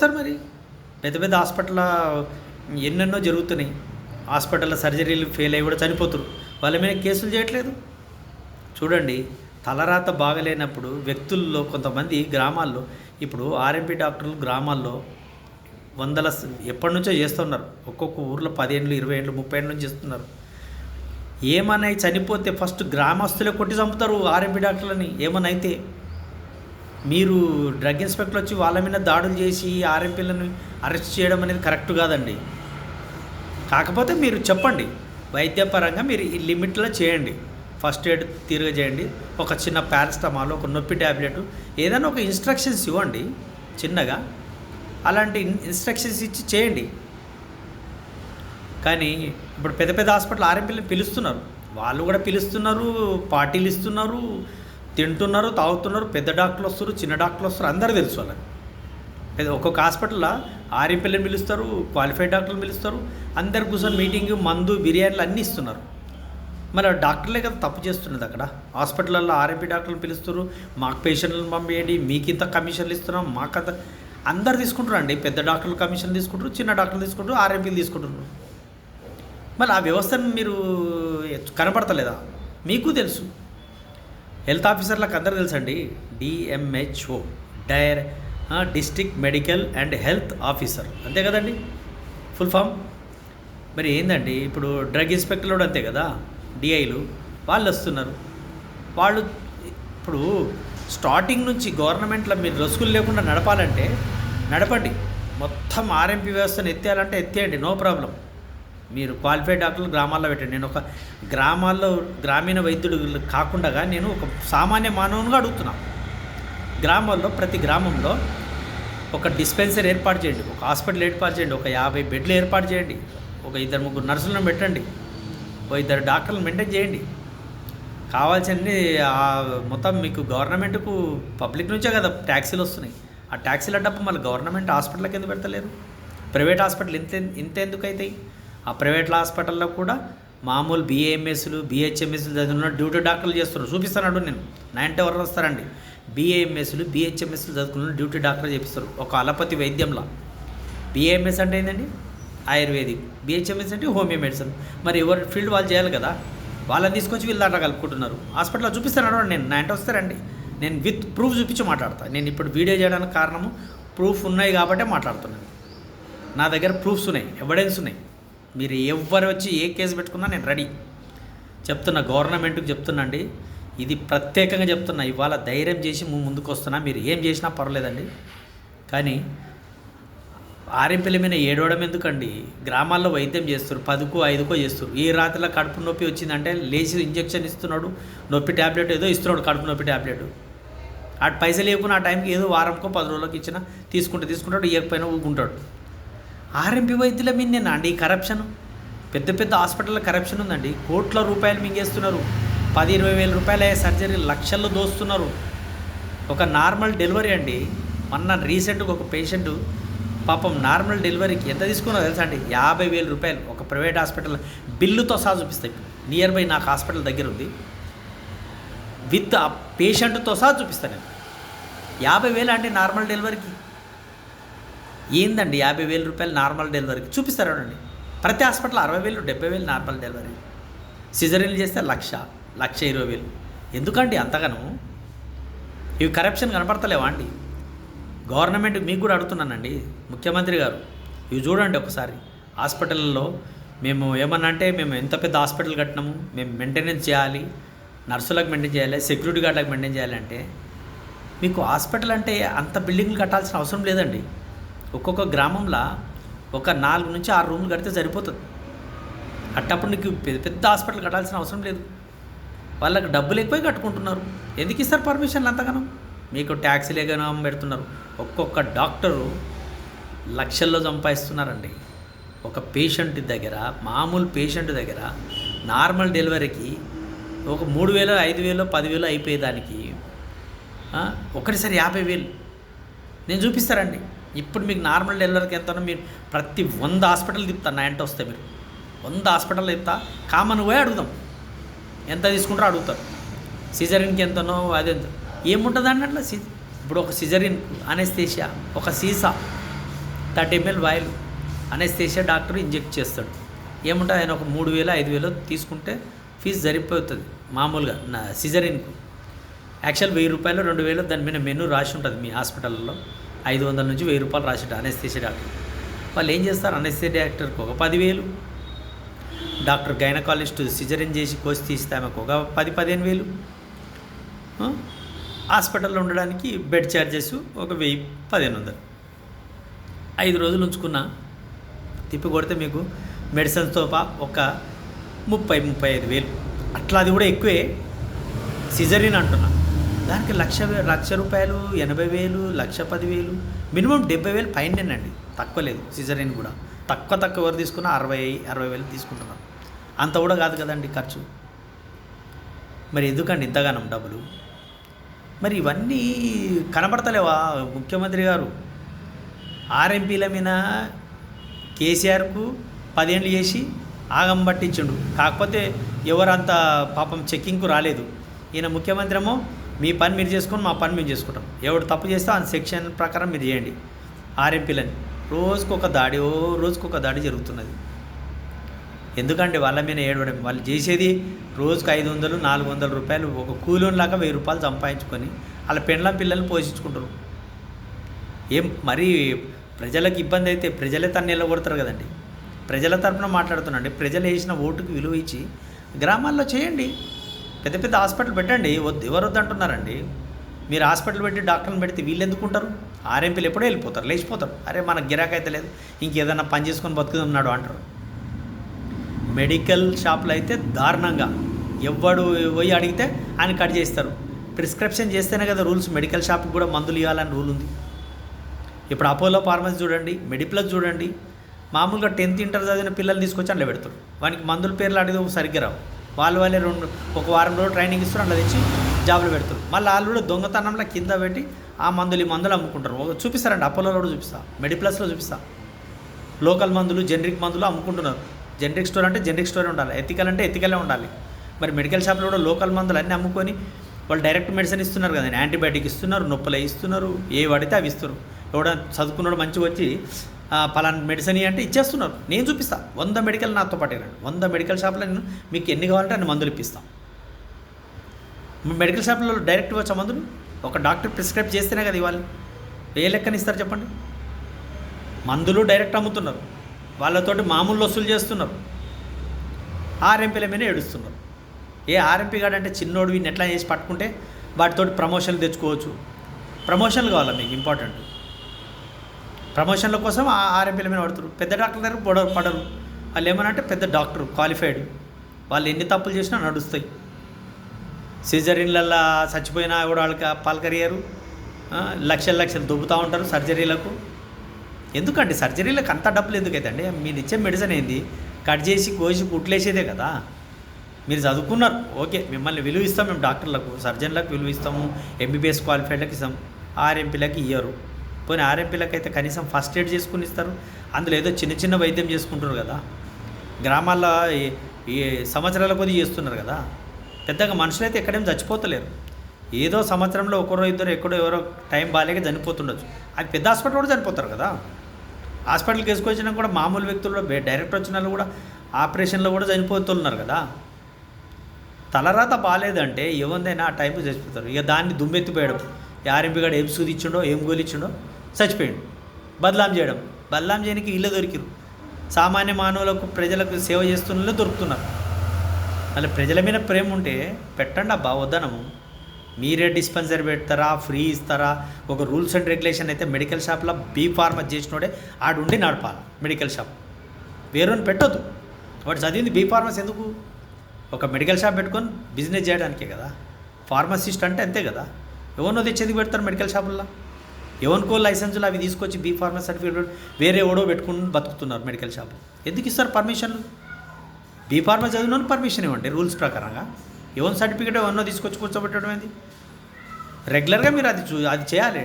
Sir మరి పెద్ద పెద్ద హాస్పిటల్ ఎన్నెన్నో జరుగుతున్నాయి. హాస్పిటల్లో సర్జరీలు ఫెయిల్ అయ్యి కూడా చనిపోతున్నారు. వాళ్ళ మీద కేసులు చేయట్లేదు. చూడండి, తలరాత బాగలేనప్పుడు వ్యక్తుల్లో కొంతమంది గ్రామాల్లో ఇప్పుడు ఆర్ఎంపీ డాక్టర్లు గ్రామాల్లో వందల ఎప్పటి నుంచో చేస్తున్నారు. ఒక్కొక్క ఊర్లో 10 ఏళ్ళు 20 ఏళ్ళు 30 ఏళ్ళ నుంచి చేస్తున్నారు. ఏమన్నా చనిపోతే ఫస్ట్ గ్రామస్తులే కొట్టి చంపుతారు ఆర్ఎంపీ డాక్టర్లని. ఏమన్నా అయితే మీరు డ్రగ్ ఇన్స్పెక్టర్ వచ్చి వాళ్ళ మీద దాడులు చేసి ఆర్ఎంపీలను అరెస్ట్ చేయడం అనేది కరెక్ట్ కాదండి. కాకపోతే మీరు చెప్పండి, వైద్యపరంగా మీరు ఈ లిమిట్లో చేయండి. ఫస్ట్ ఎయిడ్ తీరుగా చేయండి. ఒక చిన్న పారాసిటమాల్, ఒక నొప్పి ట్యాబ్లెట్, ఏదైనా ఒక ఇన్స్ట్రక్షన్స్ ఇవ్వండి చిన్నగా. అలాంటి ఇన్స్ట్రక్షన్స్ ఇచ్చి చేయండి. కానీ ఇప్పుడు పెద్ద పెద్ద హాస్పిటల్ ఆర్ఎంపీలను పిలుస్తున్నారు, వాళ్ళు కూడా పిలుస్తున్నారు, పార్టీలు ఇస్తున్నారు, తింటున్నారు, తాగుతున్నారు. పెద్ద డాక్టర్లు వస్తారు, చిన్న డాక్టర్లు వస్తారు, అందరూ తెలుసు వాళ్ళకి. ఒక్కొక్క హాస్పిటల్లో ఆర్ఎంపీలను పిలుస్తారు, క్వాలిఫైడ్ డాక్టర్లు పిలుస్తారు. అందరు కూర్చొని మీటింగ్, మందు, బిర్యానీలు అన్నీ ఇస్తున్నారు. మరి డాక్టర్లే కదా తప్పు చేస్తున్నది. అక్కడ హాస్పిటల్లో ఆర్ఎంపీ డాక్టర్లు పిలుస్తారు, మాకు పేషెంట్లను పంపేయండి, మీకు ఇంత కమిషన్లు ఇస్తున్నాం, మాకంత. అందరు తీసుకుంటారు అండి. పెద్ద డాక్టర్లు కమిషన్ తీసుకుంటారు, చిన్న డాక్టర్లు తీసుకుంటారు, ఆర్ఎంపీలు తీసుకుంటున్నారు. మరి ఆ వ్యవస్థను మీరు కనపడతలేదా? మీకు తెలుసు. హెల్త్ ఆఫీసర్లకు అందరూ తెలుసండి. DMHO, district medical and health officer, అంతే కదండి ఫుల్ ఫామ్. మరి ఏందండి, ఇప్పుడు డ్రగ్ ఇన్స్పెక్టర్లు కూడా అంతే కదా, డిఐలు వాళ్ళు వస్తున్నారు. వాళ్ళు ఇప్పుడు స్టార్టింగ్ నుంచి గవర్నమెంట్లో మీరు రసుకులు లేకుండా నడపాలంటే నడపండి. మొత్తం ఆర్ఎంపీ వ్యవస్థను ఎత్తేయాలంటే ఎత్తేయండి, నో ప్రాబ్లం. మీరు క్వాలిఫైడ్ డాక్టర్లు గ్రామాల్లో పెట్టండి. నేను ఒక గ్రామాల్లో గ్రామీణ వైద్యుడు కాకుండా నేను ఒక సామాన్య మానవునిగా అడుగుతున్నా. గ్రామాల్లో ప్రతి గ్రామంలో ఒక డిస్పెన్సరీ ఏర్పాటు చేయండి, ఒక హాస్పిటల్ ఏర్పాటు చేయండి, ఒక 50 బెడ్లు ఏర్పాటు చేయండి, ఒక 2-3 నర్సులను పెట్టండి, ఒక 2 డాక్టర్లను మెయింటైన్ చేయండి. కావాల్సింది మొత్తం మీకు గవర్నమెంట్కు పబ్లిక్ నుంచే కదా ట్యాక్సీలు వస్తున్నాయి. ఆ ట్యాక్సీల డబ్బు మళ్ళీ గవర్నమెంట్ హాస్పిటల్కి ఎందుకు పెడతలేరు? ప్రైవేట్ హాస్పిటల్ ఇంత ఎందుకు అవుతాయి? ఆ ప్రైవేట్ హాస్పిటల్లో కూడా మామూలు బిఏఎంఎస్లు, బిహెచ్ఎంఎస్లు చదివిన డ్యూటీ డాక్టర్లు చేస్తున్నారు. చూపిస్తున్నాడు నేను. నా ఇంటి ఎవరు వస్తారండి, బిఏఎంఎస్లు బిహెచ్ఎంఎస్లు చదువుకున్న డ్యూటీ డాక్టర్ చేపిస్తారు ఒక అలోపతి వైద్యంలో. బిఏఎంఎస్ అంటే ఏంటండి? ఆయుర్వేదిక్. బిహెచ్ఎంఎస్ అంటే హోమియో మెడిసిన్. మరి ఎవరి ఫీల్డ్ వాళ్ళు చేయాలి కదా. వాళ్ళని తీసుకొచ్చి వీళ్ళు దాంట్లో కలుపుకుంటున్నారు. హాస్పిటల్లో చూపిస్తున్నాడు నేను. నా ఇంటి వస్తారండి, నేను విత్ ప్రూఫ్ చూపించి మాట్లాడతాను. నేను ఇప్పుడు వీడియో చేయడానికి కారణము ప్రూఫ్ ఉన్నాయి కాబట్టే మాట్లాడుతున్నాను. నా దగ్గర ప్రూఫ్స్ ఉన్నాయి, ఎవిడెన్స్ ఉన్నాయి. మీరు ఎవరు వచ్చి ఏ కేసు పెట్టుకున్నా నేను రెడీ. చెప్తున్నా, గవర్నమెంట్కి చెప్తున్నా అండి, ఇది ప్రత్యేకంగా చెప్తున్నా. ఇవాళ ధైర్యం చేసి ముందుకు వస్తున్నా. మీరు ఏం చేసినా పర్వాలేదండి. కానీ ఆర్ఎంపీల మీద ఏడవడం ఎందుకండి? గ్రామాల్లో వైద్యం చేస్తారు, 10కో 5కో చేస్తారు. ఈ రాత్రిలో కడుపు నొప్పి వచ్చిందంటే లేచి ఇంజెక్షన్ ఇస్తున్నాడు, నొప్పి ట్యాబ్లెట్ ఏదో ఇస్తున్నాడు, కడుపు నొప్పి ట్యాబ్లెట్. ఆ పైసలు లేకున్నా ఆ టైంకి ఏదో వారంకో 10 రోజులకి ఇచ్చినా తీసుకుంటాడు, ఇవ్వకపోయినా ఊరుకుంటాడు. ఆర్ఎంపీ వైద్యుల మీదేనా అండి ఈ కరప్షన్? పెద్ద పెద్ద హాస్పిటల్లో కరప్షన్ ఉందండి. కోట్ల రూపాయలు మింగేస్తున్నారు. 10-20 వేల రూపాయలు అయ్యే సర్జరీ లక్షల్లో దోస్తున్నారు. ఒక నార్మల్ డెలివరీ అండి, మొన్న రీసెంట్గా ఒక పేషెంట్ పాపం నార్మల్ డెలివరీకి ఎంత తీసుకున్నారో తెలుసా అండి? 50,000 రూపాయలు. ఒక ప్రైవేట్ హాస్పిటల్ బిల్లుతో సహా చూపిస్తాయి. నియర్ బై నాకు హాస్పిటల్ దగ్గర ఉంది, విత్ ఆ పేషెంట్తో సహా చూపిస్తాను నేను. 50,000 అంటే నార్మల్ డెలివరీకి ఏందండి? 50,000 రూపాయలు నార్మల్ డెలివరీకి చూపిస్తారు అండి. ప్రతి హాస్పిటల్ 60,000 70,000 నార్మల్ డెలివరీ. సిజరీన్లు చేస్తే 1,20,000. ఎందుకండి అంతగానో? ఇవి కరప్షన్ కనపడతలేవా అండి? గవర్నమెంట్ మీకు కూడా అడుగుతున్నానండి, ముఖ్యమంత్రి గారు, ఇవి చూడండి ఒకసారి. హాస్పిటల్లో మేము ఏమన్నా అంటే మేము ఎంత పెద్ద హాస్పిటల్ కట్టినాము, మేము మెయింటెనెన్స్ చేయాలి, నర్సులకు మెయింటైన్ చేయాలి, సెక్యూరిటీ గార్డులకు మెయింటైన్ చేయాలంటే మీకు హాస్పిటల్ అంటే అంత బిల్డింగ్లు కట్టాల్సిన అవసరం లేదండి. ఒక్కొక్క గ్రామంలో ఒక 4 నుంచి 6 రూమ్లు కడితే సరిపోతుంది. అట్టప్పుడు నీకు పెద్ద హాస్పిటల్ కట్టాల్సిన అవసరం లేదు. వాళ్ళకి డబ్బులు ఎక్కువై కట్టుకుంటున్నారు. ఎందుకు ఇస్తారు పర్మిషన్లు అంతగానో? మీకు ట్యాక్సీలు ఏమైనా పెడుతున్నారు. ఒక్కొక్క డాక్టరు లక్షల్లో సంపాదిస్తున్నారండి. ఒక పేషెంట్ దగ్గర, మామూలు పేషెంట్ దగ్గర నార్మల్ డెలివరీకి ఒక 3,000 5,000 10,000 అయిపోయేదానికి ఒకటిసారి 50,000 నేను చూపిస్తారండి. ఇప్పుడు మీకు నార్మల్ డెలివరీకి ఎంతనో మీరు ప్రతి 100 హాస్పిటల్ తిప్పుతాను. నా ఇంట వస్తే మీరు 100 హాస్పిటల్ తిప్పుతా, కామన్ పోయి అడుగుదాం, ఎంత తీసుకుంటారో అడుగుతారు. సిజరీన్కి ఎంతనో అదెంత ఏముంటుందండి అట్లా. ఇప్పుడు ఒక సిజరీన్, అనెస్థీషియా, ఒక సీసా, 30 ml voile anaesthesia doctor inject చేస్తాడు. ఏముంటుంది, ఆయన ఒక 3,000 5,000 తీసుకుంటే ఫీజు సరిపోతుంది మామూలుగా సిజరిన్కు. యాక్చువల్ 1,000 రూపాయలు 2,000 దాని మీద మెనూ రాసి ఉంటుంది మీ హాస్పిటల్లో. 500 నుంచి 1,000 రూపాయలు రాసి ఉంటుంది అనెస్థీషియా డాక్టర్. వాళ్ళు ఏం చేస్తారు, అనెస్థీషియా డాక్టర్కి ఒక 10,000, డాక్టర్ గైనకాలజిస్ట్ సిజరిన్ చేసి కోసి తీస్తే ఆమెకు ఒక 10-15,000, హాస్పిటల్లో ఉండడానికి బెడ్ ఛార్జెస్ ఒక 1,000-1,500. 5 రోజులు ఉంచుకున్నా తిప్పి కొడితే మీకు మెడిసిన్స్తో ఒక 30-35,000. అట్లా అది కూడా ఎక్కువే. సిజరిన్ అంటున్నా దానికి 1,00,000 రూపాయలు, 80,000, 1,10,000, మినిమం 70,000 పైనేనండి, తక్కువ లేదు. సిజరిన్ కూడా తక్కువ ఎవరు తీసుకున్నా 60,000 తీసుకుంటున్నారు. అంత కూడా కాదు కదండి ఖర్చు. మరి ఎందుకండి ఇంతగానం డబ్బులు? మరి ఇవన్నీ కనబడతలేవా ముఖ్యమంత్రి గారు? ఆర్ఎంపీల మీద కేసీఆర్కు 10 ఏళ్ళు చేసి ఆగం పట్టించిండు. కాకపోతే ఎవరంత పాపం చెక్కింగ్కు రాలేదు. ఈయన ముఖ్యమంత్రి ఏమో మీ పని మీరు చేసుకొని మా పని మేము చేసుకుంటాం, ఎవడు తప్పు చేస్తే ఆ సెక్షన్ ప్రకారం మీరు చేయండి. ఆర్ఎంపీలని రోజుకొక దాడి జరుగుతున్నది. ఎందుకంటే వాళ్ళ మీద ఏడవడం? వాళ్ళు చేసేది రోజుకు 500-400 రూపాయలు ఒక కూలోన్లాగా 1,000 రూపాయలు సంపాదించుకొని వాళ్ళ పిల్లల్ని పోషించుకుంటారు. ఏం మరి ప్రజలకు ఇబ్బంది అయితే ప్రజలే తను నిలబడతారు కదండి. ప్రజల తరఫున మాట్లాడుతున్నాండి. ప్రజలు వేసిన ఓటుకు విలువ ఇచ్చి గ్రామాల్లో చేయండి, పెద్ద పెద్ద హాస్పిటల్ పెట్టండి. ఎవరు వద్దంటున్నారండి? మీరు హాస్పిటల్ పెట్టి డాక్టర్ని పెడితే వీళ్ళు ఎందుకుంటారు? ఆర్ఎంపీలు ఎప్పుడో వెళ్ళిపోతారు, లేచిపోతారు. అరే మనకు గిరాకీ అయితే లేదు, ఇంకేదన్నా పని చేసుకొని బతుకుతున్నాడు అంటారు. మెడికల్ షాప్లో అయితే దారుణంగా ఎవడు పోయి అడిగితే ఆయన కట్ చేస్తారు. ప్రిస్క్రిప్షన్ చేస్తేనే కదా రూల్స్. మెడికల్ షాప్కి కూడా మందులు ఇవ్వాలని రూల్ ఉంది. ఇప్పుడు అపోలో ఫార్మసీ చూడండి, మెడిప్లస్ చూడండి, మామూలుగా 10th ఇంటర్ చదివిన పిల్లలు తీసుకొచ్చి అందులో పెడతారు. వానికి మందుల పేర్లు అడిగితే సరిగ్గా రావు. వాళ్ళే ఒక వారం రోజులు ట్రైనింగ్ ఇస్తారు, అందులో తెచ్చి జాబులు పెడతారు. మళ్ళీ వాళ్ళు కూడా దొంగతనంలో కింద పెట్టి ఆ మందులు అమ్ముకుంటారు. చూపిస్తారండి, అపోలోలో కూడా చూపిస్తా, మెడిప్లస్లో చూపిస్తా. లోకల్ మందులు, జనరిక్ మందులు అమ్ముకుంటున్నారు. జనరిక్ స్టోర్ అంటే జనరిక్ స్టోరే ఉండాలి, ఎథికల్ అంటే ఎథికలే ఉండాలి. మరి మెడికల్ షాప్లో కూడా లోకల్ మందులు అన్నీ అమ్ముకొని వాళ్ళు డైరెక్ట్ మెడిసిన్ ఇస్తున్నారు కదండి. యాంటీబయాటిక్ ఇస్తున్నారు, నొప్పులు ఇస్తున్నారు, ఏ వాడితే అవి ఇస్తారు. ఎవడైనా చదువుకున్నాడు మంచిగా వచ్చి పలానా మెడిసిన్ అంటే ఇచ్చేస్తున్నారు. నేను చూపిస్తా 100 మెడికల్ నాతో పాటు రండి. 100 మెడికల్ షాప్లో నేను మీకు ఎన్ని కావాలంటే అన్ని మందులు ఇప్పిస్తాను. మెడికల్ షాప్లో డైరెక్ట్ వచ్చే మందులు ఒక డాక్టర్ ప్రిస్క్రైబ్ చేస్తేనే కదా ఇవ్వాలి. ఏ లెక్కన ఇస్తారు చెప్పండి? మందులు డైరెక్ట్ అమ్ముతున్నారు, వాళ్ళతోటి మామూలు వసూలు చేస్తున్నారు. ఆర్ఎంపీల మీద ఏడుస్తున్నారు. ఏ ఆర్ఎంపీ గాడంటే చిన్నోడు వీడిని ఎట్లా చేసి పట్టుకుంటే వాటితోటి ప్రమోషన్లు తెచ్చుకోవచ్చు. ప్రమోషన్లు కావాలా మీకు? ఇంపార్టెంట్ ప్రమోషన్ల కోసం ఆర్ఎంపీల మీద పడుతున్నారు. పెద్ద డాక్టర్ దగ్గర పడరు. వాళ్ళు ఏమనంటే పెద్ద డాక్టర్ క్వాలిఫైడ్, వాళ్ళు ఎన్ని తప్పులు చేసినా నడుస్తాయి. సిజరీన్లల్లో చచ్చిపోయినా కూడా వాళ్ళకి పలకరియరు, లక్షలు దుబ్బుతూ ఉంటారు సర్జరీలకు. ఎందుకండి సర్జరీలకు అంత డబ్బులు ఎందుకైతే అండి? మీరు ఇచ్చే మెడిసిన్ ఏంది? కట్ చేసి కోసి కుట్లేసేదే కదా. మీరు చదువుకున్నారు, ఓకే, మిమ్మల్ని విలువ ఇస్తాం మేము, డాక్టర్లకు సర్జన్లకు విలువ ఇస్తాము, ఎంబీబీఎస్ క్వాలిఫైడ్లకు ఇస్తాం. ఆర్ఎంపీలకు ఇయ్యరు. పోనీ ఆర్ఎంపీలకు అయితే కనీసం ఫస్ట్ ఎయిడ్ చేసుకుని ఇస్తారు. అందులో ఏదో చిన్న వైద్యం చేసుకుంటారు కదా. గ్రామాల్లో ఈ సంవత్సరాల కొద్ది చేస్తున్నారు కదా. పెద్దగా మనుషులైతే ఎక్కడేం చచ్చిపోతలేరు. ఏదో సంవత్సరంలో ఒకరో ఇద్దరు ఎవరో టైం బాగాలేక చనిపోతుండొచ్చు. అది పెద్ద హాస్పిటల్ కూడా చనిపోతారు కదా. హాస్పిటల్కి వేసుకొచ్చినా కూడా మామూలు వ్యక్తులు డైరెక్ట్ వచ్చిన వాళ్ళు కూడా ఆపరేషన్లో కూడా చనిపోతున్నారు కదా. తలరాత బాగాలేదంటే ఏముందైనా ఆ టైంకి చచ్చిపోతారు. ఇక దాన్ని దుమ్మెత్తిపోయడం, ఆర్ఎంపీ గారు ఏం సూది ఇచ్చిండో ఏం గోలు ఇచ్చిండో చచ్చిపోయాడు. బదలాం చేయడానికి ఇల్లు దొరికిరు. సామాన్య మానవులకు ప్రజలకు సేవ చేస్తున్న దొరుకుతున్నారు. మళ్ళీ ప్రజల మీద ప్రేమ ఉంటే పెట్టండి అబ్బా, వద్దనము. మీరే డిస్పెన్సరీ పెడతారా, ఫ్రీ ఇస్తారా? ఒక రూల్స్ అండ్ రెగ్యులేషన్ అయితే మెడికల్ షాప్లో బీ ఫార్మసీ చేసినోడే ఆడుండి నడపాలి మెడికల్ షాప్. వేరేని పెట్టొద్దు. వాడు చదివింది బీ ఫార్మసీ ఎందుకు? ఒక మెడికల్ షాప్ పెట్టుకొని బిజినెస్ చేయడానికే కదా. ఫార్మసిస్ట్ అంటే అంతే కదా. ఎవరినో తెచ్చేందుకు పెడతారు మెడికల్ షాపుల్లో? ఎవరికో లైసెన్సులు అవి తీసుకొచ్చి బీ ఫార్మసీ సర్టిఫికేట్ వేరే ఎవడో పెట్టుకుని బతుకుతున్నారు మెడికల్ షాపు. ఎందుకు ఇస్తారు పర్మిషన్లు? బీ ఫార్మసీ చదివిన పర్మిషన్ ఇవ్వండి రూల్స్ ప్రకారంగా. ఎవరి సర్టిఫికేట్ ఎవరినో తీసుకొచ్చి కూర్చోబెట్టడం ఏంది? రెగ్యులర్గా మీరు అది చేయాలి.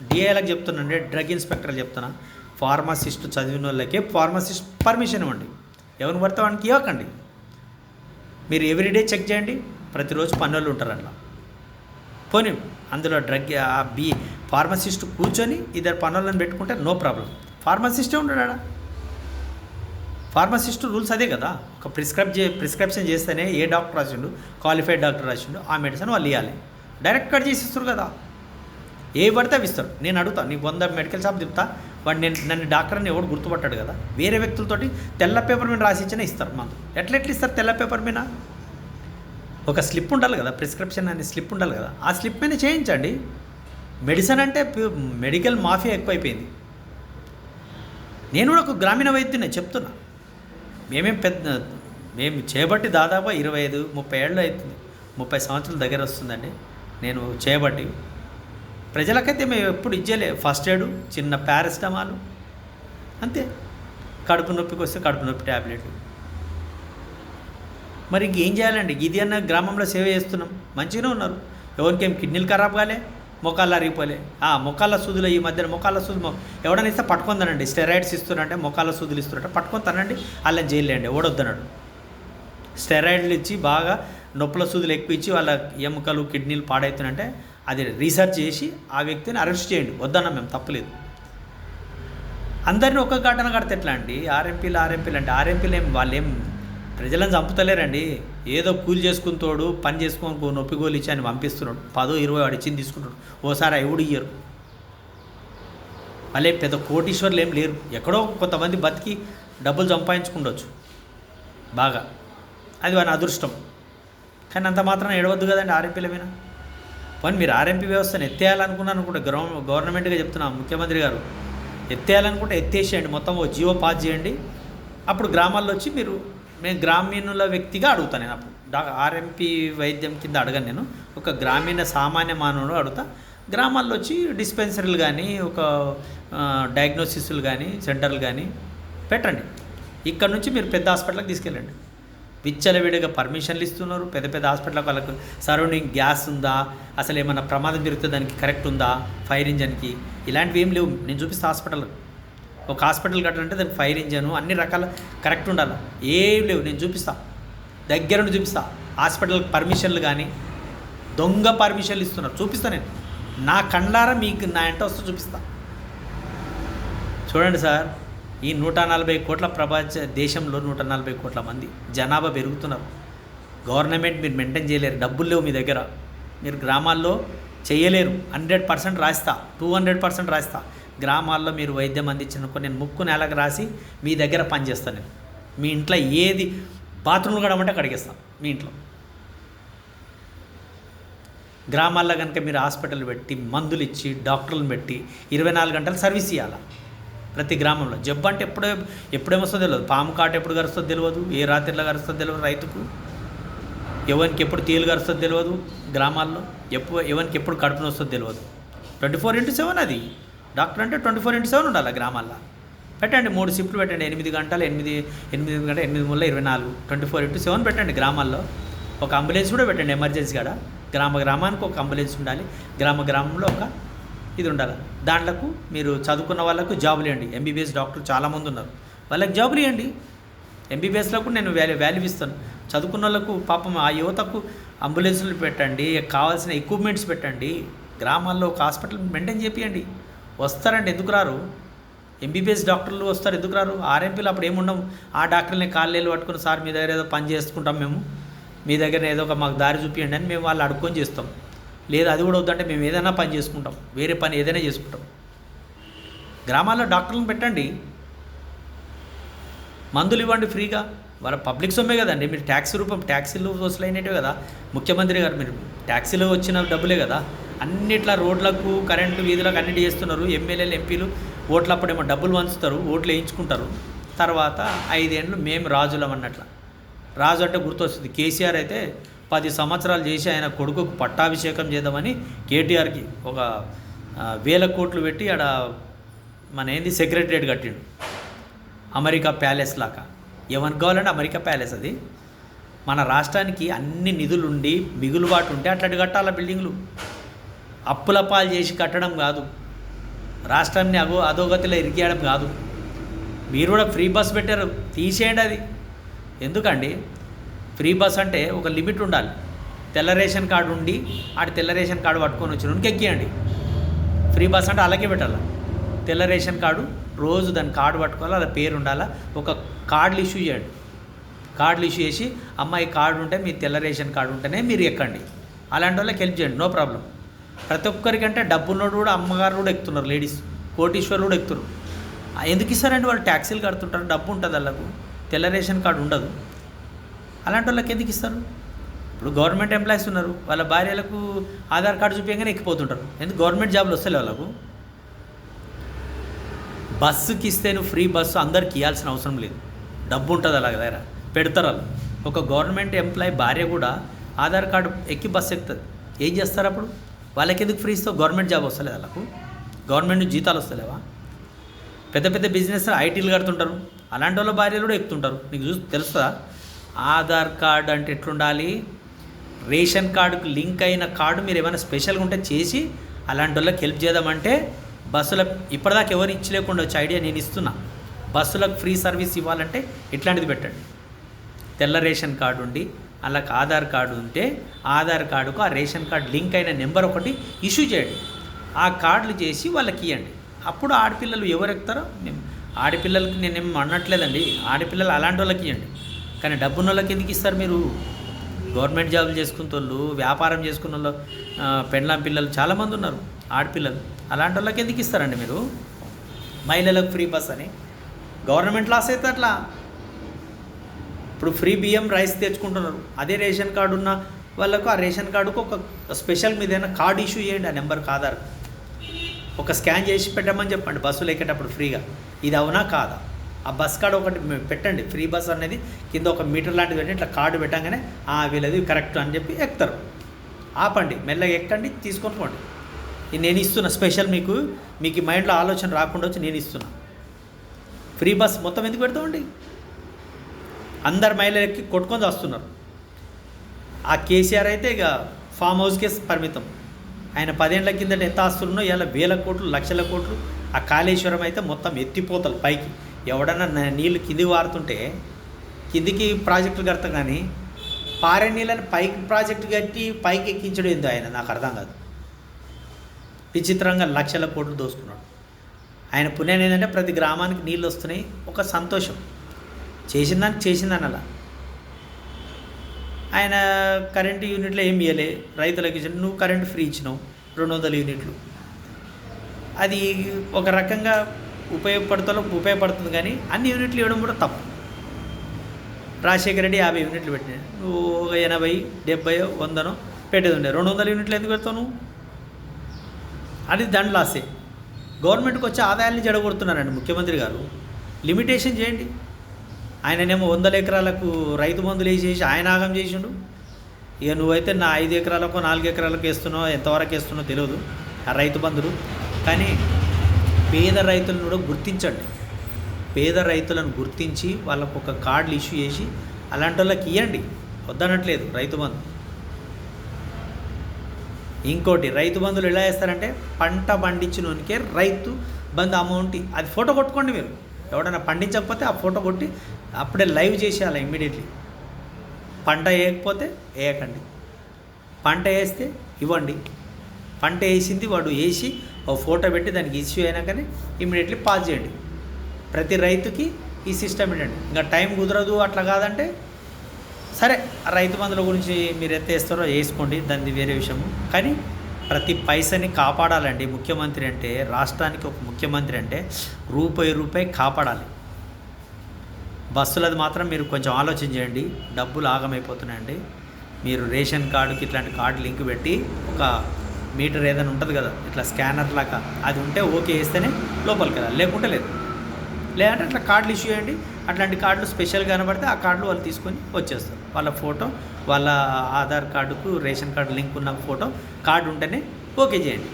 డిఐలకు చెప్తున్నాండి, డ్రగ్ ఇన్స్పెక్టర్లు చెప్తున్నా, ఫార్మసిస్ట్ చదివిన వాళ్ళకే ఫార్మసిస్ట్ పర్మిషన్ ఇవ్వండి. ఎవరిని పడితే వానికి ఇవ్వకండి. మీరు ఎవ్రీడే చెక్ చేయండి, ప్రతిరోజు పనులు ఉంటారు అట్లా. పోనీ అందులో డ్రగ్ ఫార్మసిస్ట్ కూర్చొని ఇద్దరు పనులను పెట్టుకుంటే నో ప్రాబ్లం. ఫార్మసిస్టే ఉంటాడా? ఫార్మసిస్ట్ రూల్స్ అదే కదా. ఒక ప్రిస్క్రిప్షన్ చేస్తేనే ఏ డాక్టర్ రాసిండు, క్వాలిఫైడ్ డాక్టర్ రాసిండు, ఆ మెడిసిన్ వాళ్ళు ఇవ్వాలి. డైరెక్ట్ కట్ చేసి ఇస్తారు కదా. ఏ పడితే అవి ఇస్తారు. నేను అడుగుతా, నీకు 100 మెడికల్ షాప్ చెప్తా, వాడు నన్ను డాక్టర్ అని ఎవడు గుర్తుపట్టాడు కదా. వేరే వ్యక్తులతోటి తెల్ల పేపర్ మీద రాసి ఇచ్చినా ఇస్తారు. మందు ఎట్లా ఇస్తారు తెల్ల పేపర్ మీద? ఒక స్లిప్ ఉండాలి కదా, ప్రిస్క్రిప్షన్ అనే స్లిప్ ఉండాలి కదా. ఆ స్లిప్ మీద చేయించండి. మెడిసిన్ అంటే మెడికల్ మాఫియా ఎక్కువైపోయింది. నేను కూడా ఒక గ్రామీణ వైద్యునే చెప్తున్నా. మేము చేయబట్టి దాదాపు 25-30 ఏళ్ళు అవుతుంది, 30 సంవత్సరాల దగ్గర వస్తుందండి నేను చేయబట్టి. ప్రజలకైతే మేము ఎప్పుడు ఇచ్చేలే. ఫస్ట్ ఎయిడ్, చిన్న పారాసిటమాల్, అంతే. కడుపు నొప్పికి వస్తే కడుపు నొప్పి ట్యాబ్లెట్. మరి ఇంకేం చేయాలండి? ఇది అన్న గ్రామంలో సేవ చేస్తున్నాం, మంచిగానే ఉన్నారు. ఎవరికేం కిడ్నీలు ఖరాబ్ కాలే, మొక్కలు అరిగిపోలే. మొక్కల సూదులు ఈ మధ్యన మొక్కల సూదులు ఎవడని ఇస్తే పట్టుకుందానండి. స్టెరాయిడ్స్ ఇస్తున్నారంటే, మొక్కల సూదులు ఇస్తున్నారంటే పట్టుకొని వాళ్ళని జైలు అండి. ఓడొద్దన్నాడు. స్టెరాయిడ్లు ఇచ్చి బాగా నొప్పుల సూదులు ఎక్కువ ఇచ్చి వాళ్ళ ఎముకలు కిడ్నీలు పాడవుతున్నాయంటే అది రీసెర్చ్ చేసి ఆ వ్యక్తిని అరెస్ట్ చేయండి. వద్దన్నాం మేము, తప్పలేదు. అందరినీ ఒక్క ఘటన కడితే ఎట్లా అండి? ఆర్ఎంపీలు అంటే ఆర్ఎంపీలు వాళ్ళు ప్రజలను చంపుతలేరండి. ఏదో కూలి చేసుకుని తోడు పని చేసుకొని నొప్పి గోలు ఇచ్చి ఆయన పంపిస్తున్నాడు. 10-20 వాడు ఇచ్చింది తీసుకుంటాడు. ఓసారి ఎవడు ఇయ్యరు. వాళ్ళే పెద్ద కోటీశ్వర్లు ఏం లేరు. ఎక్కడో కొంతమంది బతికి డబ్బులు సంపాదించుకుండొచ్చు బాగా, అది వాని అదృష్టం. కానీ అంత మాత్రం ఎడవద్దు కదండి ఆర్ఎంపీల మీద. పోనీ మీరు ఆర్ఎంపీ వ్యవస్థను ఎత్తేయాలనుకున్నాను కూడా గవర్నమెంట్గా చెప్తున్నాం, ముఖ్యమంత్రి గారు ఎత్తేయాలనుకుంటే ఎత్తేసేయండి, మొత్తం ఓ జియో పాస్ చేయండి. అప్పుడు గ్రామాల్లో వచ్చి నేను గ్రామీణుల వ్యక్తిగా అడుగుతాను. నేను అప్పుడు ఆర్ఎంపీ వైద్యం కింద అడగను. నేను ఒక గ్రామీణ సామాన్య మానవుడు అడుగుతా. గ్రామాల్లో వచ్చి డిస్పెన్సరీలు కానీ, ఒక డయాగ్నోసిస్లు కానీ, సెంటర్లు కానీ పెట్టండి. ఇక్కడ నుంచి మీరు పెద్ద హాస్పిటల్కి తీసుకెళ్ళండి. విచ్చలవిడిగా పర్మిషన్లు ఇస్తున్నారు పెద్ద పెద్ద హాస్పిటల్కి. వాళ్ళకు సరౌండింగ్ గ్యాస్ ఉందా, అసలు ఏమైనా ప్రమాదం జరుగుతుంది దానికి కరెక్ట్ ఉందా, ఫైర్ ఇంజన్కి, ఇలాంటివి ఏం లేవు. నేను చూపిస్తా హాస్పిటల్. ఒక హాస్పిటల్ కట్టాలంటే దానికి ఫైర్ ఇంజను అన్ని రకాల కరెక్ట్ ఉండాలి. ఏం లేవు, నేను చూపిస్తా, దగ్గరుండి చూపిస్తా. హాస్పిటల్కి పర్మిషన్లు కానీ దొంగ పర్మిషన్లు ఇస్తున్నారు, చూపిస్తా. నేను నా కండ్లారా మీకు నా ఎంట వస్తూ చూపిస్తా. చూడండి సార్, ఈ 140 కోట్ల దేశంలో 140 కోట్ల మంది జనాభా పెరుగుతున్నారు. గవర్నమెంట్ మీరు మెయింటైన్ చేయలేరు, డబ్బులు లేవు మీ దగ్గర. మీరు గ్రామాల్లో చేయలేరు. 100% రాస్తా, 200% రాస్తా. గ్రామాల్లో మీరు వైద్యం అందించినప్పుడు నేను ముక్కు నేలకు రాసి మీ దగ్గర పనిచేస్తాను. నేను మీ ఇంట్లో ఏది బాత్రూమ్లు కడమంటే కడిగేస్తాను మీ ఇంట్లో. గ్రామాల్లో కనుక మీరు హాస్పిటల్ పెట్టి, మందులు ఇచ్చి, డాక్టర్లను పెట్టి 24 గంటలు సర్వీస్ ఇవ్వాలి ప్రతి గ్రామంలో. జబ్బు అంటే ఎప్పుడేమొస్తుందో తెలియదు. పాము కాటు ఎప్పుడు గరుస్తుందో తెలియదు, ఏ రాత్రిలో గరుస్తుందో తెలియదు రైతుకు. ఎవరికి ఎప్పుడు తేలు గరుస్తుందో తెలియదు గ్రామాల్లో. ఎవరికి ఎప్పుడు కడుపున వస్తుందో తెలియదు. 24/7 అది. డాక్టర్ అంటే 24/7 ఉండాలి గ్రామాల్లో. పెట్టండి 3 షిఫ్ట్లు పెట్టండి, 8 గంటలు, 8 గంటలు, 8×3 = 24, 24/7 పెట్టండి గ్రామాల్లో. ఒక అంబులెన్స్ కూడా పెట్టండి ఎమర్జెన్సీ కాడ. గ్రామానికి ఒక అంబులెన్స్ ఉండాలి. గ్రామంలో ఒక ఇది ఉండాలి. దాంట్లకు మీరు చదువుకున్న వాళ్ళకు జాబులు ఇవ్వండి. ఎంబీబీఎస్ డాక్టర్ చాలామంది ఉన్నారు, వాళ్ళకి జాబులు ఇవ్వండి. ఎంబీబీఎస్లో కూడా నేను వాల్యూ ఇస్తాను. చదువుకున్న వాళ్ళకు పాపం ఆ యువతకు అంబులెన్సులు పెట్టండి, కావాల్సిన ఎక్విప్మెంట్స్ పెట్టండి. గ్రామాల్లో ఒక హాస్పిటల్ మెయింటైన్ చేపియండి. వస్తారండి, ఎందుకు రారు? ఎంబీబీఎస్ డాక్టర్లు వస్తారు, ఎందుకు రారు? ఆర్ఎంపీలు అప్పుడు ఏముండవు. ఆ డాక్టర్ని కాళ్ళేళ్ళు పట్టుకుని, సార్ మీ దగ్గర ఏదో పని చేసుకుంటాం మేము, మీ దగ్గర ఏదో ఒక మాకు దారి చూపించండి అని మేము వాళ్ళు అడుక్కొని చేస్తాం. లేదు అది కూడా వద్దంటే మేము ఏదైనా పని చేసుకుంటాం, వేరే పని ఏదైనా చేసుకుంటాం. గ్రామాల్లో డాక్టర్లను పెట్టండి, మందులు ఇవ్వండి ఫ్రీగా. వాళ్ళ పబ్లిక్ సొమ్మే కదండి. మీరు ట్యాక్సీలు వసూలైనట్టే కదా ముఖ్యమంత్రి గారు. మీరు ట్యాక్సీలో వచ్చిన డబ్బులే కదా అన్నిట్లా రోడ్లకు, కరెంటు, వీధులకు అన్నిటి చేస్తున్నారు. ఎమ్మెల్యేలు, ఎంపీలు ఓట్లప్పుడేమో డబ్బులు వంచుతారు, ఓట్లు వేయించుకుంటారు. తర్వాత 5 ఏళ్ళు మేము రాజులం అన్నట్ల. రాజు అంటే గుర్తొస్తుంది. కేసీఆర్ అయితే 10 సంవత్సరాలు చేసి ఆయన కొడుకుకు పట్టాభిషేకం చేద్దామని కేటీఆర్కి ఒక 1000 కోట్లు పెట్టి ఆడ సెక్రటరియట్ కట్టిండు, అమెరికా ప్యాలెస్ లాగా. ఎవరికి కావాలంటే అమెరికా ప్యాలెస్ అది. మన రాష్ట్రానికి అన్ని నిధులుండి మిగులుబాటు ఉంటే అట్లాంటి కట్టాల బిల్డింగ్లు. అప్పుల పాలు చేసి కట్టడం కాదు, రాష్ట్రాన్ని అధోగతిలో ఇరికేయడం కాదు. మీరు కూడా ఫ్రీ బస్ పెట్టారు, తీసేయండి అది. ఎందుకండి ఫ్రీ బస్ అంటే ఒక లిమిట్ ఉండాలి. తెల్ల రేషన్ కార్డు ఉండి తెల్ల రేషన్ కార్డు పట్టుకొని వచ్చిన ఎక్కియండి. ఫ్రీ బస్ అంటే అలాగే పెట్టాలి. తెల్ల రేషన్ కార్డు రోజు దాని కార్డు పట్టుకోవాలి, అలా పేరు ఉండాలా. ఒక కార్డులు ఇష్యూ చేయండి. కార్డులు ఇష్యూ చేసి అమ్మాయి కార్డు ఉంటే మీ తెల్ల రేషన్ కార్డు ఉంటేనే మీరు ఎక్కండి. అలాంటి వాళ్ళకి హెల్ప్ చేయండి, నో ప్రాబ్లం. ప్రతి ఒక్కరికంటే డబ్బున్నోడు కూడా అమ్మగారు కూడా ఎక్కుతున్నారు, లేడీస్ కోటీశ్వరులు కూడా ఎక్కుతున్నారు. ఎందుకు ఇస్తారండి? వాళ్ళు ట్యాక్సీలు కడుతుంటారు, డబ్బు ఉంటుంది వాళ్ళకు, తెల్ల రేషన్ కార్డు ఉండదు. అలాంటి వాళ్ళకి ఎందుకు ఇస్తారు? ఇప్పుడు గవర్నమెంట్ ఎంప్లాయీస్ ఉన్నారు, వాళ్ళ భార్యలకు ఆధార్ కార్డు చూపించగానే ఎక్కిపోతుంటారు. ఎందుకు? గవర్నమెంట్ జాబ్లు వస్తలే వాళ్ళకు. బస్సుకి ఇస్తే నువ్వు ఫ్రీ బస్సు అందరికి ఇవ్వాల్సిన అవసరం లేదు, డబ్బు ఉంటుంది అలాగ దగ్గర పెడతారు వాళ్ళు. ఒక గవర్నమెంట్ ఎంప్లాయీ భార్య కూడా ఆధార్ కార్డు ఎక్కి బస్సు ఎక్కుతుంది. ఏం చేస్తారు అప్పుడు? వాళ్ళకి ఎందుకు ఫ్రీ ఇస్తావు? గవర్నమెంట్ జాబ్ వస్తలేదు వాళ్ళకు, గవర్నమెంట్ జీతాలు వస్తలేవా? పెద్ద పెద్ద బిజినెస్ ఐటీలు కడుతుంటారు, అలాంటి వాళ్ళ భార్యలు కూడా ఎక్కుతుంటారు. నీకు తెలుస్తుందా? ఆధార్ కార్డు అంటే ఎట్లుండాలి? రేషన్ కార్డుకు లింక్ అయిన కార్డు మీరు ఏమైనా స్పెషల్గా ఉంటే చేసి అలాంటి వాళ్ళకి హెల్ప్ చేద్దామంటే బస్సులకు ఇప్పటిదాకా ఎవరు ఇచ్చలేకుండా వచ్చే ఐడియా నేను ఇస్తున్నా. బస్సులకు ఫ్రీ సర్వీస్ ఇవ్వాలంటే ఇట్లాంటిది పెట్టండి. తెల్ల రేషన్ కార్డు ఉండి అలాగ ఆధార్ కార్డు ఉంటే ఆధార్ కార్డుకు ఆ రేషన్ కార్డు లింక్ అయిన నెంబర్ ఒకటి ఇష్యూ చేయండి. ఆ కార్డులు చేసి వాళ్ళకి ఇవ్వండి. అప్పుడు ఆడపిల్లలు ఎవరు ఎక్కుతారో, ఆడపిల్లలకి నేనేం అనట్లేదండి, ఆడపిల్లలు అలాంటి వాళ్ళకి ఇవ్వండి. కానీ డబ్బున్న వాళ్ళకి ఎందుకు ఇస్తారు మీరు? గవర్నమెంట్ జాబులు చేసుకున్న వాళ్ళు, వ్యాపారం చేసుకున్న వాళ్ళు, పెండ్లాం పిల్లలు చాలామంది ఉన్నారు ఆడపిల్లలు. అలాంటి వాళ్ళకి ఎందుకు ఇస్తారండి మీరు? మహిళలకు ఫ్రీ బస్ అని గవర్నమెంట్ లాస్ అయితే అట్లా. ఇప్పుడు ఫ్రీ బియ్యం రైస్ తెచ్చుకుంటున్నారు, అదే రేషన్ కార్డు ఉన్న వాళ్ళకు ఆ రేషన్ కార్డుకు ఒక స్పెషల్ మీద ఏదైనా కార్డు ఇష్యూ చేయండి, ఆ నెంబర్కి ఆధార్ ఒక స్కాన్ చేసి పెట్టమని చెప్పండి బస్సులు ఎక్కేటప్పుడు ఫ్రీగా. ఇది అవునా కాదా? ఆ బస్ కార్డు ఒకటి పెట్టండి, ఫ్రీ బస్ అనేది కింద ఒక మీటర్ లాంటిది పెట్టి ఇట్లా కార్డు పెట్టగానే వీళ్ళది కరెక్ట్ అని చెప్పి ఎక్కుతారు. ఆపండి, మెల్లగా ఎక్కండి, తీసుకొని పోండి. ఇది నేను ఇస్తున్నా స్పెషల్, మీకు ఈ మైండ్లో ఆలోచన రాకుండా వచ్చి నేను ఇస్తున్నా. ఫ్రీ బస్ మొత్తం ఎందుకు పెడతామండి? అందరు మహిళలకి కొట్టుకొని వస్తున్నారు. ఆ కేసీఆర్ అయితే ఇక ఫామ్ హౌస్కే పరిమితం. ఆయన 10 ఏళ్ల కిందట ఎంత ఆస్తులున్నో ఇలా వేల కోట్లు, లక్షల కోట్లు. ఆ కాళేశ్వరం అయితే మొత్తం ఎత్తిపోతలు పైకి. ఎవడన్నా నీళ్ళు కిందికి వారుతుంటే కిందికి ప్రాజెక్టులు కడతాం, కానీ పారే నీళ్ళని పైకి ప్రాజెక్టు కట్టి పైకి ఎక్కించడం ఏందో ఆయన నాకు అర్థం కాదు. విచిత్రంగా లక్షల కోట్లు దోసుకున్నాడు. ఆయన పుణ్యం ఏంటంటే ప్రతి గ్రామానికి నీళ్ళు వస్తున్నాయి, ఒక సంతోషం. చేసిందని అలా. ఆయన కరెంటు యూనిట్లు ఏమి ఇవ్వలే, రైతులకు ఇచ్చిన. నువ్వు కరెంటు ఫ్రీ ఇచ్చినావు 200 యూనిట్లు. అది ఒక రకంగా ఉపయోగపడుతుంది, కానీ అన్ని యూనిట్లు ఇవ్వడం కూడా తప్పు. రాజశేఖర రెడ్డి 50 యూనిట్లు పెట్టినా, నువ్వు 80, 70, 100 పెట్టేది ఉండే. 200 యూనిట్లు ఎందుకు పెడతావు నువ్వు? అది దండ లాసే. గవర్నమెంట్కి వచ్చే ఆదాయాన్ని జడగొడుతున్నారండి ముఖ్యమంత్రి గారు. లిమిటేషన్ చేయండి. ఆయననేమో 100 ఎకరాలకు రైతు బంధులు వేసేసి ఆయన ఆగం చేసిండు. ఇక నువ్వైతే నా 5 ఎకరాలకు 4 ఎకరాలకు వేస్తున్నావు, ఎంతవరకు వేస్తున్నావు తెలియదు ఆ రైతు బంధులు. కానీ పేద రైతులను కూడా గుర్తించండి. పేద రైతులను గుర్తించి వాళ్ళకు ఒక కార్డులు ఇష్యూ చేసి అలాంటి వాళ్ళకి ఇవ్వండి, వద్దనట్లేదు రైతు బంధు. ఇంకోటి, రైతు బంధులు ఎలా వేస్తారంటే పంట పండించినోనికే రైతు బంధు అమౌంట్, అది ఫోటో కొట్టుకోండి మీరు. ఎవడన్నా పండించకపోతే ఆ ఫోటో కొట్టి అప్పుడే లైవ్ చేసేయాలి ఇమ్మీడియట్లీ. పంట వేయకపోతే వేయకండి, పంట వేస్తే ఇవ్వండి. పంట వేసింది వాడు వేసి ఓ ఫోటో పెట్టి దానికి ఇష్యూ అయినా కానీ ఇమ్మీడియట్లీ పాస్ చేయండి. ప్రతి రైతుకి ఈ సిస్టమ్ ఏంటండి. ఇంకా టైం కుదరదు అట్లా కాదంటే సరే, రైతు బంధుల గురించి మీరు ఎంత వేస్తారో వేసుకోండి, దాన్ని వేరే విషయము. కానీ ప్రతి పైసని కాపాడాలండి ముఖ్యమంత్రి అంటే. రాష్ట్రానికి ఒక ముఖ్యమంత్రి అంటే రూపాయి కాపాడాలి. బస్సులది మాత్రం మీరు కొంచెం ఆలోచన చేయండి, డబ్బులు ఆగమైపోతున్నాయండి. మీరు రేషన్ కార్డుకి ఇట్లాంటి కార్డు లింక్ పెట్టి ఒక మీటర్ ఏదైనా ఉంటుంది కదా ఇట్లా స్కానర్ లాగా, అది ఉంటే ఓకే వేస్తేనే లోపలికి వెళ్ళాలి, లేకుంటే లేదు. లేదంటే అట్లా కార్డులు ఇష్యూ చేయండి. అట్లాంటి కార్డులు స్పెషల్గా కనబడితే ఆ కార్డులు వాళ్ళు తీసుకొని వచ్చేస్తారు. వాళ్ళ ఫోటో, వాళ్ళ ఆధార్ కార్డుకు రేషన్ కార్డు లింక్ ఉన్న ఫోటో కార్డు ఉంటేనే ఓకే చేయండి.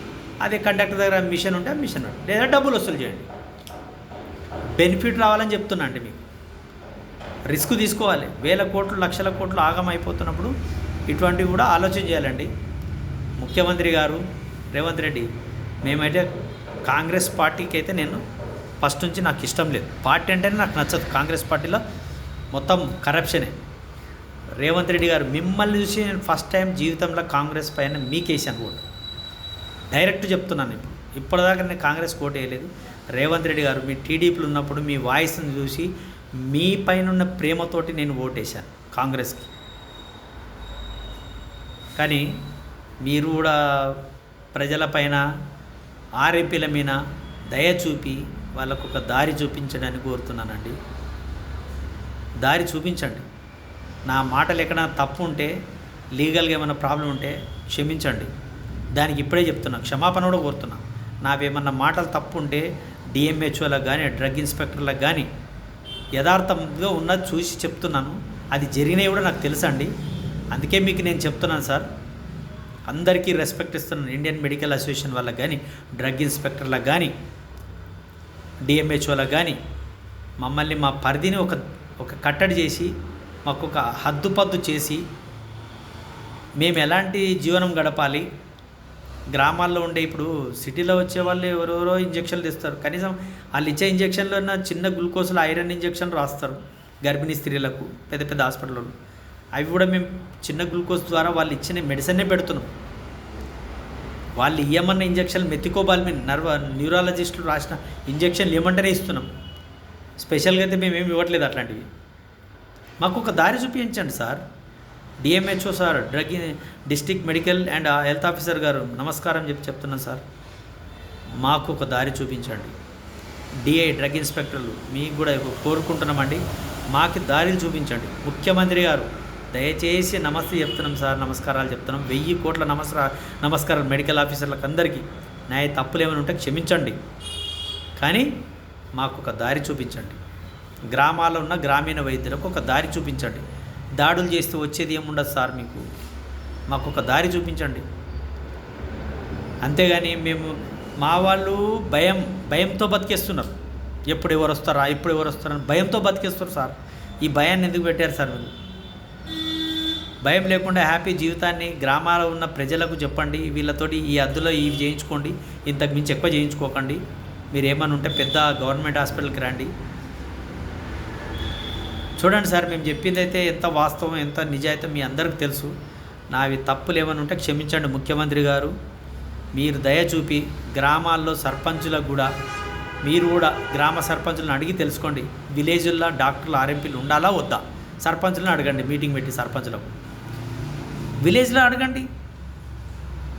అదే కండక్టర్ దగ్గర మిషన్ ఉంటే మిషన్, లేదా డబ్బులు వసూలు చేయండి. బెనిఫిట్ రావాలని చెప్తున్నా అండి. మీకు రిస్క్ తీసుకోవాలి. వేల కోట్లు, లక్షల కోట్లు ఆగమైపోతున్నప్పుడు ఇటువంటివి కూడా ఆలోచన చేయాలండి. ముఖ్యమంత్రి గారు రేవంత్ రెడ్డి, మేమైతే కాంగ్రెస్ పార్టీకి అయితే నేను ఫస్ట్ నుంచి నాకు ఇష్టం లేదు. పార్టీ అంటేనే నాకు నచ్చదు. కాంగ్రెస్ పార్టీలో మొత్తం కరప్షనే. రేవంత్ రెడ్డి గారు, మిమ్మల్ని చూసి నేను ఫస్ట్ టైం జీవితంలో కాంగ్రెస్ పైన మీకేసాను ఓటు. డైరెక్ట్ చెప్తున్నాను. ఇప్పటిదాకా నేను కాంగ్రెస్ ఓటు వేయలేదు. రేవంత్ రెడ్డి గారు మీ టీడీపీలో ఉన్నప్పుడు మీ వాయిస్ని చూసి మీ పైన ఉన్న ప్రేమతోటి నేను ఓటేశాను కాంగ్రెస్కి. కానీ మీరు కూడా ప్రజలపైన ఆర్ఎంపీల మీద దయ చూపి వాళ్ళకు ఒక దారి చూపించడానికి కోరుతున్నానండి. దారి చూపించండి. నా మాటలు ఎక్కడైనా తప్పు ఉంటే, లీగల్గా ఏమైనా ప్రాబ్లం ఉంటే క్షమించండి. దానికి ఇప్పుడే చెప్తున్నా, క్షమాపణ కూడా కోరుతున్నా. నావేమన్నా మాటలు తప్పు ఉంటే డిఎంహెచ్ఓలకు కానీ డ్రగ్ ఇన్స్పెక్టర్లకు కానీ యథార్థంగా ఉన్నది చూసి చెప్తున్నాను. అది జరిగినవి కూడా నాకు తెలుసండి. అందుకే మీకు నేను చెప్తున్నాను సార్. అందరికీ రెస్పెక్ట్ ఇస్తున్నాను. ఇండియన్ మెడికల్ అసోసియేషన్ వాళ్ళకి కానీ, డ్రగ్ ఇన్స్పెక్టర్లకు కానీ, డిఎంహెచ్ఓలకు కానీ మమ్మల్ని మా పరిధిని ఒక కట్టడి చేసి మాకు ఒక హద్దుపద్దు చేసి మేము ఎలాంటి జీవనం గడపాలి. గ్రామాల్లో ఉండే ఇప్పుడు సిటీలో వచ్చే వాళ్ళు ఎవరెవరో ఇంజక్షన్లు ఇస్తారు. కనీసం వాళ్ళు ఇచ్చే ఇంజక్షన్లో చిన్న గ్లూకోజ్లో ఐరన్ ఇంజక్షన్ రాస్తారు గర్భిణీ స్త్రీలకు పెద్ద పెద్ద హాస్పిటల్లో. అవి కూడా మేము చిన్న గ్లూకోజ్ ద్వారా వాళ్ళు ఇచ్చిన మెడిసిన్నే పెడుతున్నాం. వాళ్ళు ఇవ్వమన్న ఇంజక్షన్ మెతికోబాల్మిన్ న్యూరాలజిస్టులు రాసిన ఇంజక్షన్లు ఏమంటేనే ఇస్తున్నాం. స్పెషల్గా అయితే మేము ఏమి ఇవ్వట్లేదు అట్లాంటివి. మాకు ఒక దారి చూపించండి sir. DMHO sir, district medical and health officer గారు నమస్కారం చెప్తున్నాను సార్. మాకు ఒక దారి చూపించండి. డిఐ డ్రగ్ ఇన్స్పెక్టర్లు మీకు కూడా కోరుకుంటున్నామండి, మాకు దారిని చూపించండి. ముఖ్యమంత్రి గారు దయచేసి నమస్తే చెప్తున్నాం సార్, నమస్కారాలు చెప్తున్నాం. 1000 కోట్ల నమస్కారాలు మెడికల్ ఆఫీసర్లకు అందరికీ. న్యాయ తప్పులు ఏమైనా ఉంటే క్షమించండి, కానీ మాకు ఒక దారి చూపించండి. గ్రామాల్లో ఉన్న గ్రామీణ వైద్యులకు ఒక దారి చూపించండి. దాడులు చేస్తూ వచ్చేది ఏముండదు సార్ మీకు. మాకు ఒక దారి చూపించండి. అంతేగాని మా వాళ్ళు భయంతో బతికేస్తున్నారు. ఎప్పుడు ఎవరు వస్తారని భయంతో బతికేస్తారు సార్. ఈ భయాన్ని ఎందుకు పెట్టారు సార్ మీరు? భయం లేకుండా హ్యాపీ జీవితాన్ని గ్రామాల్లో ఉన్న ప్రజలకు చెప్పండి. వీళ్ళతోటి ఈ అద్దులో ఇవి చేయించుకోండి, ఇంతకు మించి ఎక్కువ చేయించుకోకండి. మీరు ఏమైనా ఉంటే పెద్ద గవర్నమెంట్ హాస్పిటల్కి రండి. చూడండి సార్, మేము చెప్పింది అయితే ఎంత వాస్తవం ఎంత నిజాయితీ మీ అందరికీ తెలుసు. నావి తప్పులు ఏమైనా ఉంటే క్షమించండి. ముఖ్యమంత్రి గారు మీరు దయ చూపి గ్రామాల్లో సర్పంచులకు కూడా మీరు కూడా గ్రామ సర్పంచులను అడిగి తెలుసుకోండి. విలేజుల్లో డాక్టర్లు ఆర్ఎంపీలు ఉండాలా వద్దా? సర్పంచులను అడగండి. మీటింగ్ పెట్టి సర్పంచులకు విలేజ్లో అడగండి.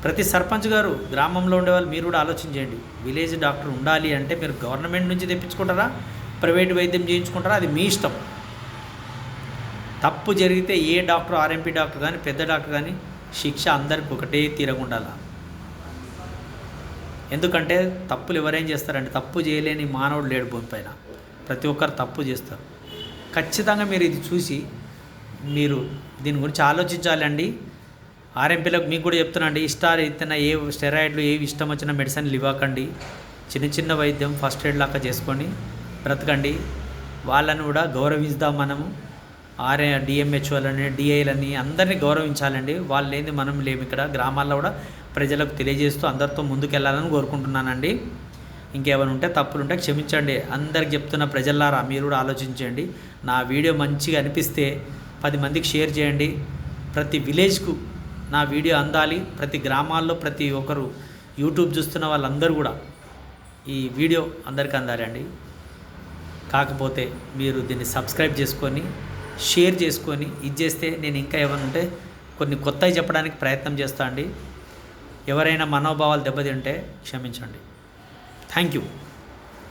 ప్రతి సర్పంచ్ గారు గ్రామంలో ఉండేవాళ్ళు మీరు కూడా ఆలోచించండి. విలేజ్ డాక్టర్ ఉండాలి అంటే మీరు గవర్నమెంట్ నుంచి తెప్పించుకుంటారా, ప్రైవేట్ వైద్యం చేయించుకుంటారా, అది మీ ఇష్టం. తప్పు జరిగితే ఏ డాక్టర్, ఆర్ఎంపీ డాక్టర్ కానీ పెద్ద డాక్టర్ కానీ శిక్ష అందరికి ఒకటే తీరగుండాల. ఎందుకంటే తప్పులు ఎవరేం చేస్తారంటే, తప్పు చేయలేని మానవుడు లేడు భూమి పైన. ప్రతి ఒక్కరు తప్పు చేస్తారు. ఖచ్చితంగా మీరు ఇది చూసి మీరు దీని గురించి ఆలోచించాలండి. ఆర్ఎంపీలకు మీకు కూడా చెప్తున్నాండి, ఇతన ఏ స్టెరాయిడ్లు ఏవి ఇష్టం వచ్చిన మెడిసిన్లు ఇవ్వకండి. చిన్న వైద్యం ఫస్ట్ ఎయిడ్ లాగా చేసుకొని బ్రతకండి. వాళ్ళని కూడా గౌరవిద్దాం మనము. డిఎంహెచ్ఓలని డిఐలని అందరినీ గౌరవించాలండి. వాళ్ళు లేని మనం లేము. ఇక్కడ గ్రామాల్లో కూడా ప్రజలకు తెలియజేస్తూ అందరితో ముందుకెళ్ళాలని కోరుకుంటున్నానండి. ఇంకేమైనా ఉంటే తప్పులుంటే క్షమించండి. అందరికి చెప్తున్న ప్రజలారా మీరు కూడా ఆలోచించండి. నా వీడియో మంచిగా అనిపిస్తే 10 మందికి షేర్ చేయండి. ప్రతి విలేజ్కు నా వీడియో అందాలి. ప్రతి గ్రామాల్లో ప్రతి ఒక్కరు యూట్యూబ్ చూస్తున్న వాళ్ళందరూ కూడా ఈ వీడియో అందరికీ అందాలి అండి. కాకపోతే మీరు దీన్ని సబ్స్క్రైబ్ చేసుకొని షేర్ చేసుకొని ఇది చేస్తే నేను ఇంకా ఏమైనా ఉంటే కొన్ని కొత్తవి చెప్పడానికి ప్రయత్నం చేస్తా అండి. ఎవరైనా మనోభావాలు దెబ్బతింటే క్షమించండి. Thank you.